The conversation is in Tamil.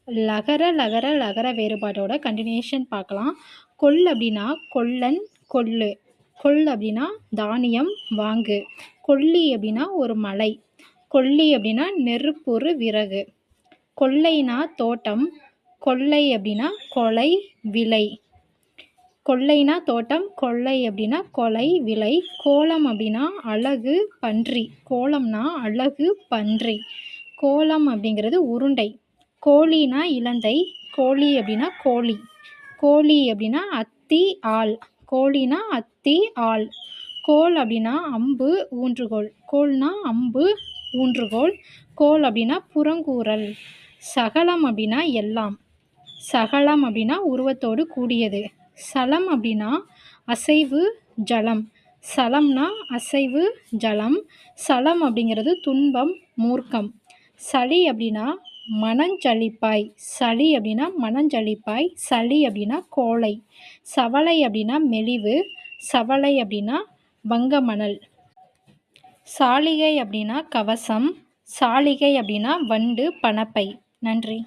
லகர, லகர, லகர வேறுபாட்டோட கன்டினியூஷன் பார்க்கலாம். கொள் அப்படின்னா கொல்லன், கொள்ளு. கொள் அப்படின்னா தானியம், வாங்கு. கொல்லி அப்படின்னா ஒரு மலை. கொல்லி அப்படின்னா நெருப்புறு விறகு. கொல்லைனா தோட்டம். கொல்லை அப்படின்னா கொலை, விலை. கொல்லைனா தோட்டம், கொல்லை அப்படின்னா கொலை, விலை. கோலம் அப்படின்னா அழகு, பன்றி. கோலம்னா அழகு, பன்றி. கோலம் அப்படிங்கிறது உருண்டை. கோழினா இலந்தை. கோழி அப்படின்னா கோழி. கோழி அப்படின்னா அத்தி, ஆள். கோழினா அத்தி, ஆள். கோல் அப்படின்னா அம்பு, ஊன்றுகோல். கோல்னா அம்பு, ஊன்றுகோல். கோல் அப்படின்னா புறங்கூறல். சகலம் அப்படின்னா எல்லாம். சகலம் அப்படின்னா உருவத்தோடு கூடியது. சலம் அப்படின்னா அசைவு, ஜலம். சலம்னா அசைவு, ஜலம். சலம் அப்படிங்கிறது துன்பம், மூர்க்கம். சளி அப்படின்னா மனஞ்சலிப்பாய். சளி அப்படின்னா மனஞ்சலிப்பாய். சளி அப்படின்னா கோழை. சவலை அப்படின்னா மெலிவு. சவலை அப்படின்னா வங்கமணல். சாளிகை அப்படின்னா கவசம். சாளிகை அப்படின்னா வண்டு, பணப்பை. நன்றி.